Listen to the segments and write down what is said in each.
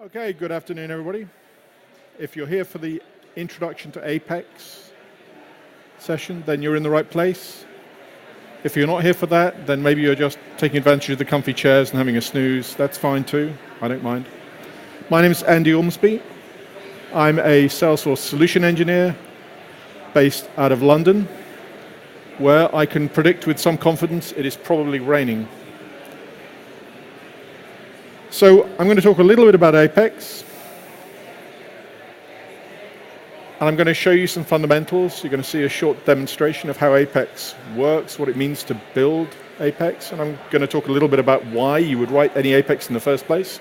Okay, good afternoon, everybody. If you're here for the Introduction to Apex session, then you're in the right place. If you're not here for that, then maybe you're just taking advantage of the comfy chairs and having a snooze. That's fine too. I don't mind. My name is Andy Ormsby. I'm a Salesforce solution engineer based out of London, where I can predict with some confidence it is probably raining. So I'm going to talk a little bit about Apex, and I'm going to show you some fundamentals. You're going to see a short demonstration of how Apex works, what it means to build Apex, and I'm going to talk a little bit about why you would write any Apex in the first place.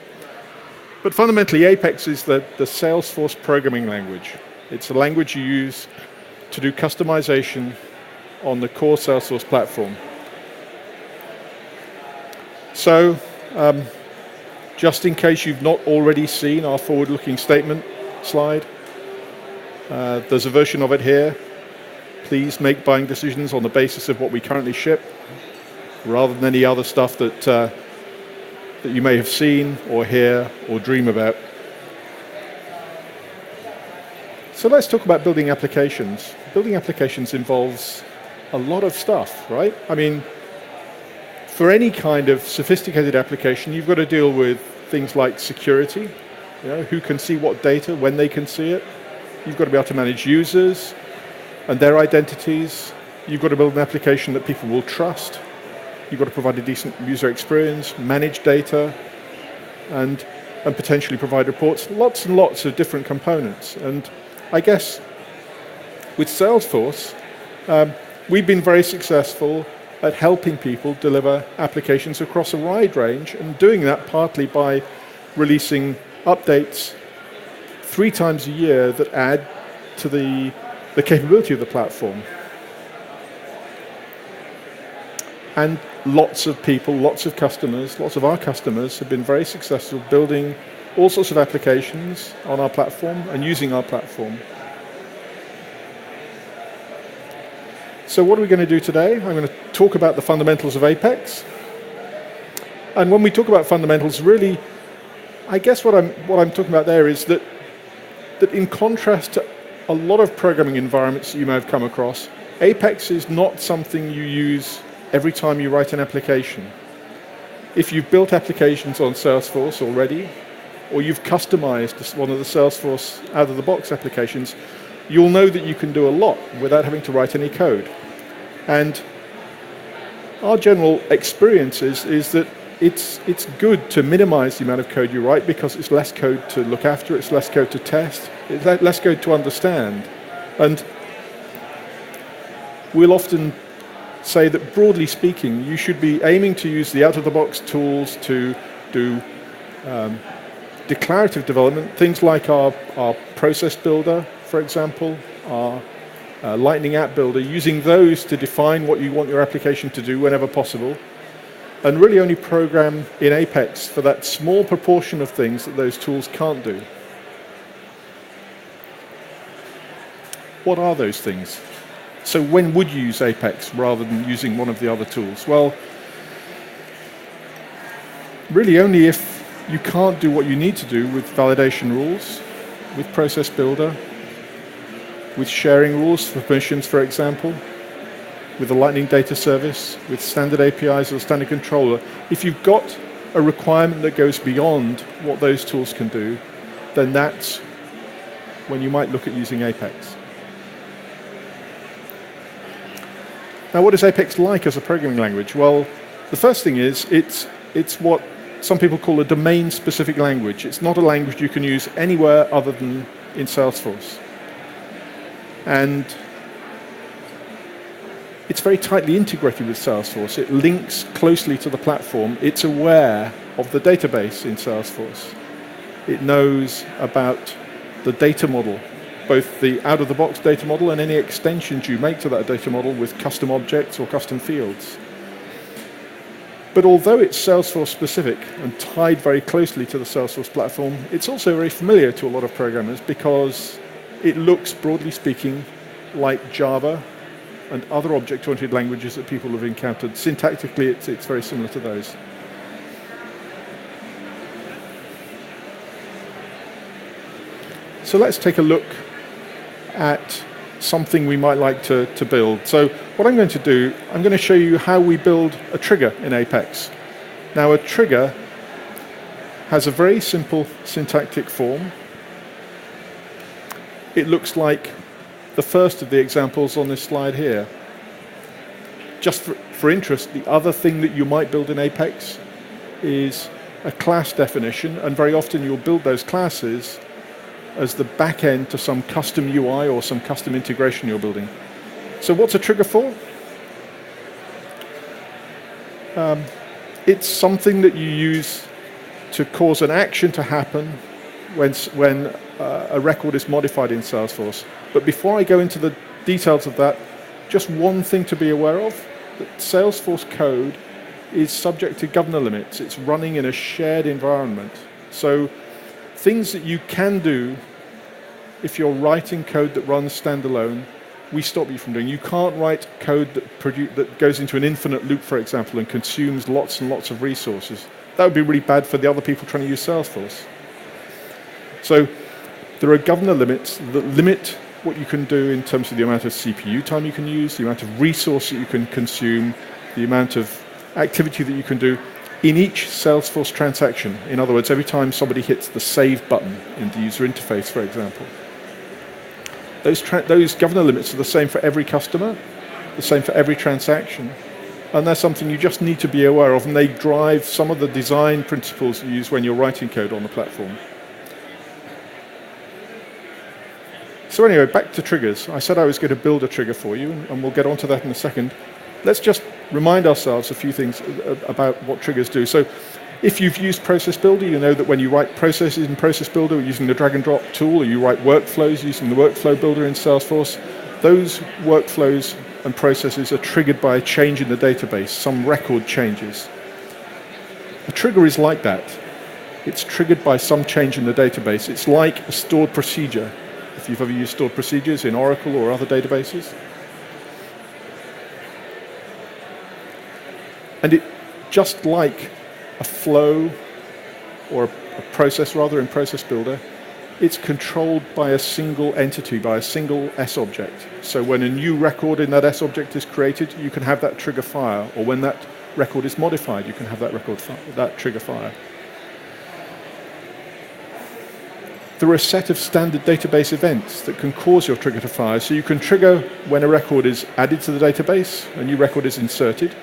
But fundamentally, Apex is the Salesforce programming language. It's a language you use to do customization on the core Salesforce platform. So, just in case you've not already seen our forward-looking statement slide, there's a version of it here. Please make buying decisions on the basis of what we currently ship, rather than any other stuff that you may have seen or hear or dream about. So let's talk about building applications. Building applications involves a lot of stuff, right? I mean, for any kind of sophisticated application, you've got to deal with things like security, who can see what data, when they can see it. You've got to be able to manage users and their identities. You've got to build an application that people will trust. You've got to provide a decent user experience, manage data, and potentially provide reports. Lots and lots of different components. And I guess with Salesforce, we've been very successful at helping people deliver applications across a wide range, and doing that partly by releasing updates 3 times a year that add to the capability of the platform. And lots of people, lots of customers, lots of our customers have been very successful building all sorts of applications on our platform and using our platform. So what are we going to do today? I'm going to talk about the fundamentals of Apex. And when we talk about fundamentals, really, I guess what I'm talking about there is that in contrast to a lot of programming environments that you may have come across, Apex is not something you use every time you write an application. If you've built applications on Salesforce already, or you've customized one of the Salesforce out-of-the-box applications, you'll know that you can do a lot without having to write any code. And our general experience is that it's good to minimize the amount of code you write, because it's less code to look after, it's less code to test, it's less code to understand. And we'll often say that, broadly speaking, you should be aiming to use the out-of-the-box tools to do declarative development, things like our process builder, for example, our Lightning app builder, using those to define what you want your application to do whenever possible, and really only program in Apex for that small proportion of things that those tools can't do. What are those things? So when would you use Apex rather than using one of the other tools? Well, really only if you can't do what you need to do with validation rules, with process builder, with sharing rules for permissions, for example, with the Lightning data service, with standard APIs or standard controller. If you've got a requirement that goes beyond what those tools can do, then that's when you might look at using Apex. Now, what is Apex like as a programming language? Well, the first thing is it's what some people call a domain-specific language. It's not a language you can use anywhere other than in Salesforce. And it's very tightly integrated with Salesforce. It links closely to the platform. It's aware of the database in Salesforce. It knows about the data model, both the out-of-the-box data model and any extensions you make to that data model with custom objects or custom fields. But although it's Salesforce specific and tied very closely to the Salesforce platform, it's also very familiar to a lot of programmers, because it looks, broadly speaking, like Java and other object-oriented languages that people have encountered. Syntactically, it's very similar to those. So let's take a look at something we might like to build. So what I'm going to do, I'm going to show you how we build a trigger in Apex. Now, a trigger has a very simple syntactic form. It looks like the first of the examples on this slide here. Just for interest, the other thing that you might build in Apex is a class definition, and very often you'll build those classes as the back end to some custom UI or some custom integration you're building. So what's a trigger for? It's something that you use to cause an action to happen when a record is modified in Salesforce. But before I go into the details of that, just one thing to be aware of, that Salesforce code is subject to governor limits. It's running in a shared environment. So things that you can do if you're writing code that runs standalone, we stop you from doing. You can't write code that goes into an infinite loop, for example, and consumes lots and lots of resources. That would be really bad for the other people trying to use Salesforce. So there are governor limits that limit what you can do in terms of the amount of CPU time you can use, the amount of resource that you can consume, the amount of activity that you can do in each Salesforce transaction. In other words, every time somebody hits the save button in the user interface, for example. Those governor limits are the same for every customer, the same for every transaction, and that's something you just need to be aware of, and they drive some of the design principles you use when you're writing code on the platform. So anyway, back to triggers. I said I was going to build a trigger for you, and we'll get onto that in a second. Let's just remind ourselves a few things about what triggers do. So if you've used Process Builder, you know that when you write processes in Process Builder using the drag and drop tool, or you write workflows using the Workflow Builder in Salesforce, those workflows and processes are triggered by a change in the database, some record changes. A trigger is like that. It's triggered by some change in the database. It's like a stored procedure, if you've ever used stored procedures in Oracle or other databases. And it, just like a flow or a process rather in Process Builder, it's controlled by a single entity, by a single S object. So when a new record in that S object is created, you can have that trigger fire, or when that record is modified, you can have that trigger fire. There are a set of standard database events that can cause your trigger to fire. So you can trigger when a record is added to the database, a new record is inserted.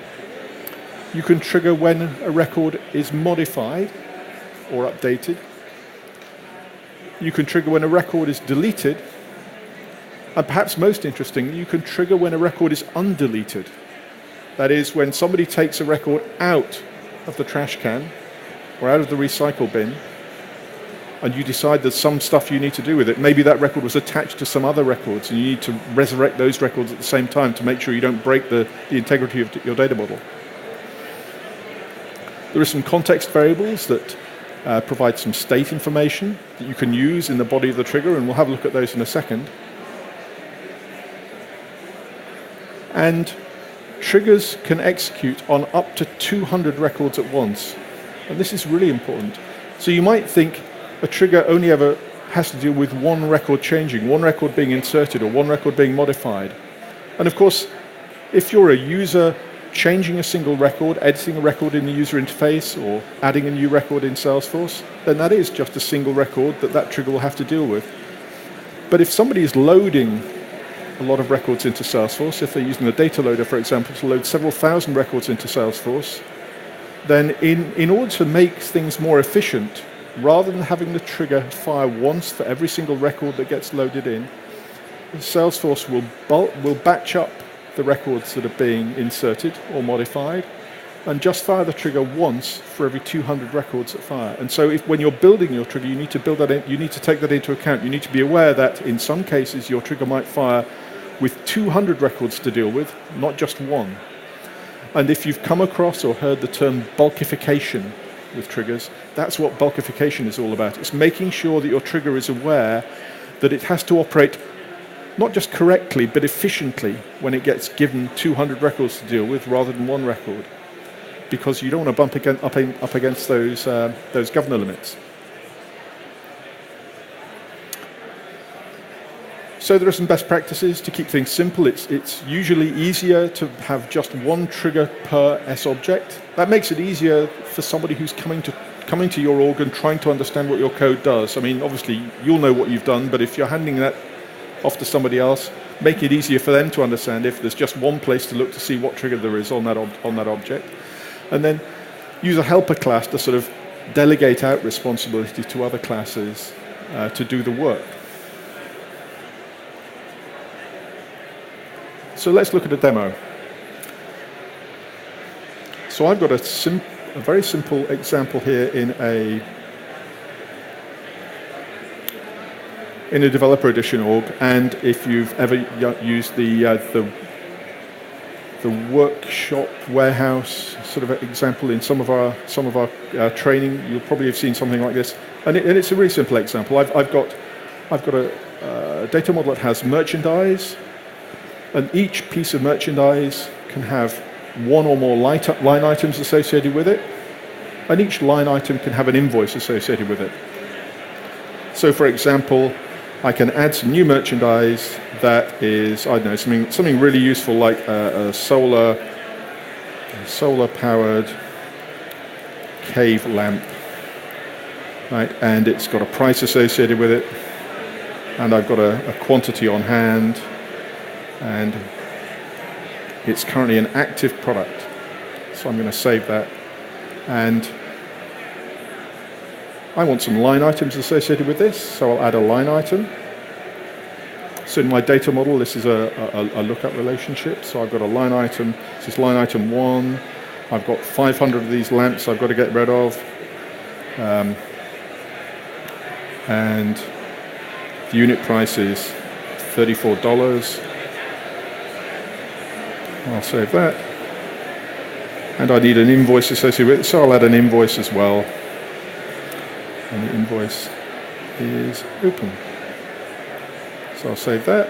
You can trigger when a record is modified or updated. You can trigger when a record is deleted. And perhaps most interesting, you can trigger when a record is undeleted. That is, when somebody takes a record out of the trash can or out of the recycle bin, and you decide there's some stuff you need to do with it. Maybe that record was attached to some other records, and you need to resurrect those records at the same time to make sure you don't break the integrity of your data model. There are some context variables that provide some state information that you can use in the body of the trigger, and we'll have a look at those in a second. And triggers can execute on up to 200 records at once. And this is really important. So you might think a trigger only ever has to deal with one record changing, one record being inserted or one record being modified. And of course, if you're a user changing a single record, editing a record in the user interface, or adding a new record in Salesforce, then that is just a single record that trigger will have to deal with. But if somebody is loading a lot of records into Salesforce, if they're using the data loader, for example, to load several thousand records into Salesforce, then in order to make things more efficient, rather than having the trigger fire once for every single record that gets loaded in, Salesforce will batch up the records that are being inserted or modified and just fire the trigger once for every 200 records that fire. And so when you're building your trigger, you need to build that in, you need to take that into account. You need to be aware that in some cases your trigger might fire with 200 records to deal with, not just one. And if you've come across or heard the term bulkification with triggers, that's what bulkification is all about. It's making sure that your trigger is aware that it has to operate not just correctly, but efficiently when it gets given 200 records to deal with rather than one record, because you don't want to bump up against those governor limits. So there are some best practices to keep things simple. It's usually easier to have just one trigger per S object. That makes it easier for somebody who's coming to your org and trying to understand what your code does. I mean, obviously, you'll know what you've done, but if you're handing that off to somebody else, make it easier for them to understand if there's just one place to look to see what trigger there is on that object. And then use a helper class to sort of delegate out responsibility to other classes to do the work. So let's look at a demo. So I've got a very simple example here in a developer edition org, and if you've ever used the workshop warehouse sort of example in some of our training, you'll probably have seen something like this, and it's a really simple example. I've got a data model that has merchandise, and each piece of merchandise can have one or more line items associated with it, and each line item can have an invoice associated with it. So, for example, I can add some new merchandise that is, I don't know, something really useful like a solar-powered cave lamp, right? And it's got a price associated with it, and I've got a quantity on hand, and it's currently an active product. So I'm going to save that, and I want some line items associated with this, so I'll add a line item. So in my data model, this is a lookup relationship. So I've got a line item. This is line item 1. I've got 500 of these lamps I've got to get rid of. And the unit price is $34. I'll save that. And I need an invoice associated with it, so I'll add an invoice as well. And the invoice is open. So I'll save that,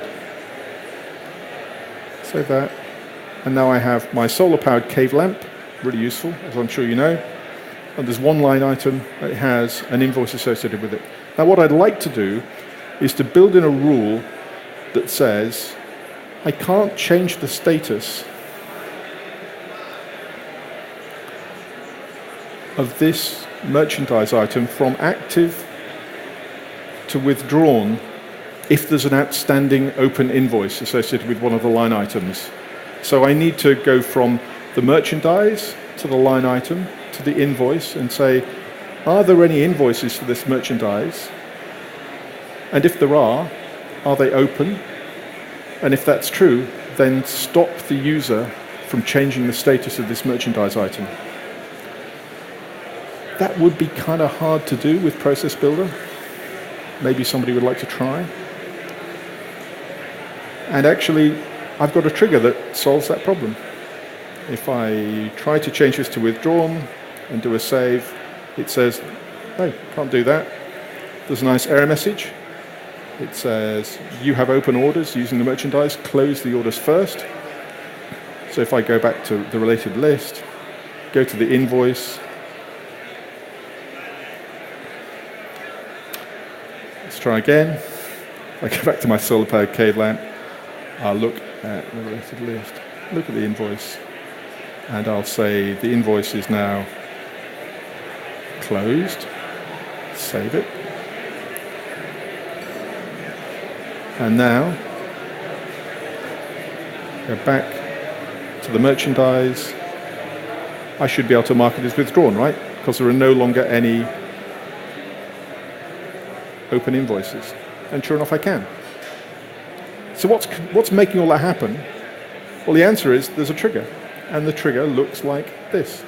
and now I have my solar-powered cave lamp, really useful, as I'm sure you know, and there's one line item that has an invoice associated with it. Now what I'd like to do is to build in a rule that says I can't change the status of this merchandise item from active to withdrawn if there's an outstanding open invoice associated with one of the line items. So I need to go from the merchandise to the line item to the invoice and say, are there any invoices for this merchandise? And if there are they open? And if that's true, then stop the user from changing the status of this merchandise item. That would be kind of hard to do with Process Builder. Maybe somebody would like to try. And actually, I've got a trigger that solves that problem. If I try to change this to withdrawn and do a save, it says, no, can't do that. There's a nice error message. It says, you have open orders using the merchandise, close the orders first. So if I go back to the related list, go to the invoice, let's try again. I go back to my solar-powered cave lamp. I'll look at the related list, look at the invoice, and I'll say the invoice is now closed. Save it. And now, go back to the merchandise. I should be able to mark it as withdrawn, right? Because there are no longer any open invoices. And sure enough, I can. So what's making all that happen? Well, the answer is there's a trigger, and the trigger looks like this.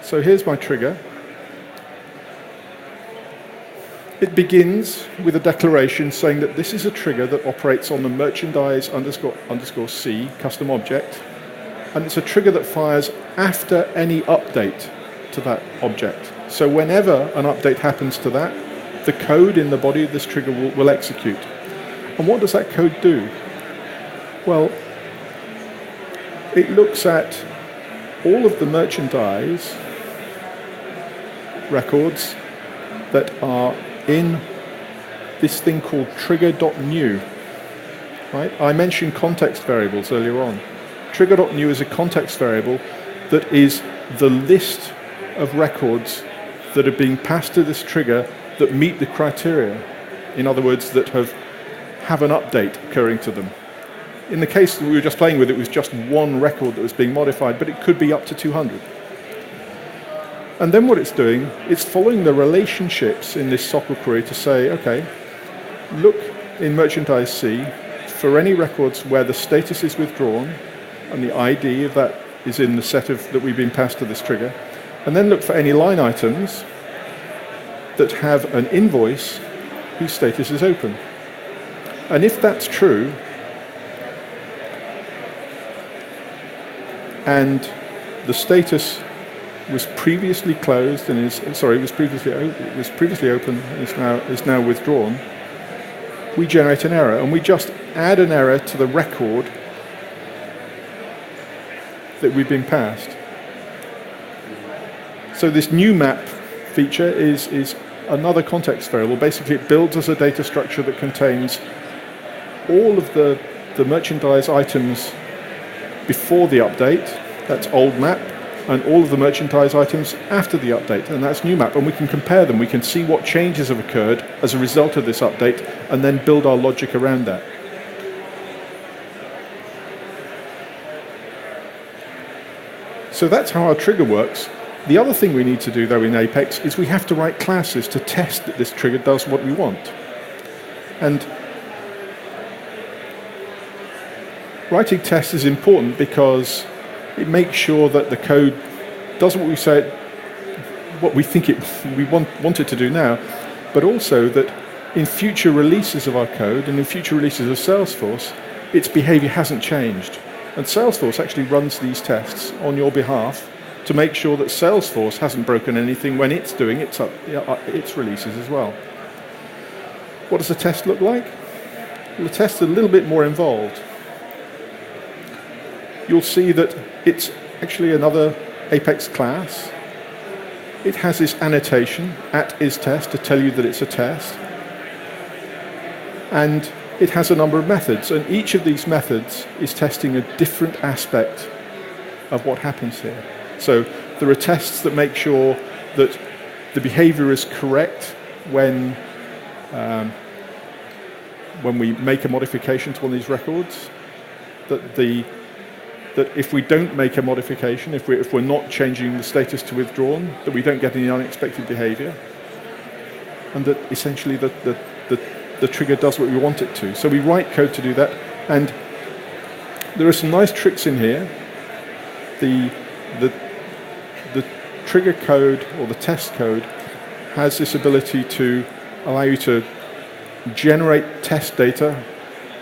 So here's my trigger. It begins with a declaration saying that this is a trigger that operates on the merchandise underscore C custom object, and it's a trigger that fires after any update to that object. So whenever an update happens to that, the code in the body of this trigger will execute. And what does that code do? Well, it looks at all of the merchandise records that are in this thing called trigger.new. Right? I mentioned context variables earlier on. Trigger.new is a context variable that is the list of records that are being passed to this trigger that meet the criteria. In other words, that have an update occurring to them. In the case that we were just playing with, it was just one record that was being modified, but it could be up to 200. And then what it's doing, it's following the relationships in this SOQL query to say, okay, look in merchandise C for any records where the status is withdrawn and the ID of that is in the set of that we've been passed to this trigger, and then look for any line items that have an invoice whose status is open. And if that's true, and the status was previously closed and was previously open and is now withdrawn, we generate an error, and we just add an error to the record that we've been passed. So this new map feature is another context variable. Basically, it builds us a data structure that contains all of the merchandise items before the update, that's old map, and all of the merchandise items after the update, and that's new map. And we can compare them. We can see what changes have occurred as a result of this update, and then build our logic around that. So that's how our trigger works. The other thing we need to do, though, in Apex is we have to write classes to test that this trigger does what we want. And writing tests is important because it makes sure that the code does what we say, what we think we want it to do now, but also that in future releases of our code and in future releases of Salesforce, its behavior hasn't changed. And Salesforce actually runs these tests on your behalf to make sure that Salesforce hasn't broken anything when it's doing its releases as well. What does the test look like? Well, the test is a little bit more involved. You'll see that it's actually another Apex class. It has this annotation, @isTest, to tell you that it's a test. And it has a number of methods, and each of these methods is testing a different aspect of what happens here. So there are tests that make sure that the behavior is correct when we make a modification to one of these records, that if we don't make a modification, if we're not changing the status to withdrawn, that we don't get any unexpected behavior, and that essentially the trigger does what we want it to. So we write code to do that, and there are some nice tricks in here. The trigger code, or the test code, has this ability to allow you to generate test data.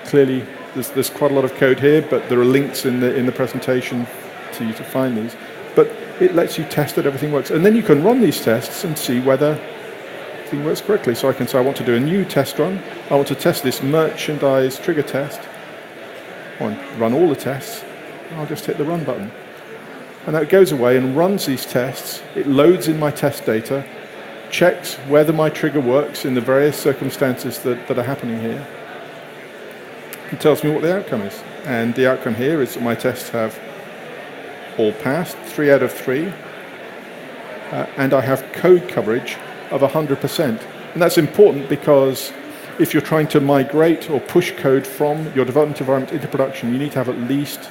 Clearly, there's quite a lot of code here, but there are links in the presentation to you to find these. But it lets you test that everything works, and then you can run these tests and see whether everything works correctly. So I can say I want to do a new test run. I want to test this merchandise trigger test. I want to run all the tests. And I'll just hit the run button, and now it goes away and runs these tests. It loads in my test data, checks whether my trigger works in the various circumstances that are happening here. It tells me what the outcome is. And the outcome here is that my tests have all passed, 3 out of 3. And I have code coverage of 100%. And that's important because if you're trying to migrate or push code from your development environment into production, you need to have at least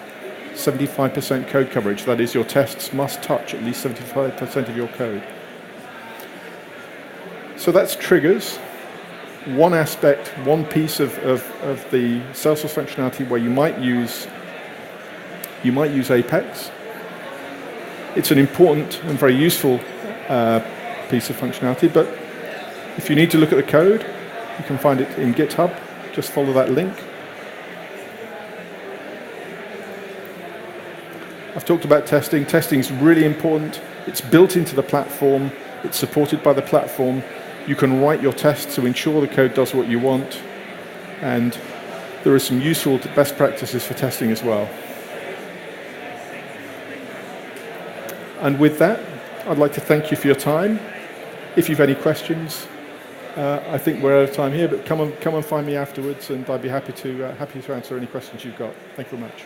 75% code coverage. That is, your tests must touch at least 75% of your code. So that's triggers. One aspect, one piece of the Salesforce functionality where you might use Apex. It's an important and very useful piece of functionality, but if you need to look at the code, you can find it in GitHub. Just follow that link. I've talked about testing. Testing is really important. It's built into the platform. It's supported by the platform. You can write your tests to ensure the code does what you want, and there are some useful best practices for testing as well. And with that, I'd like to thank you for your time. If you've any questions, I think we're out of time here, but come and find me afterwards, and I'd be happy to answer any questions you've got. Thank you very much.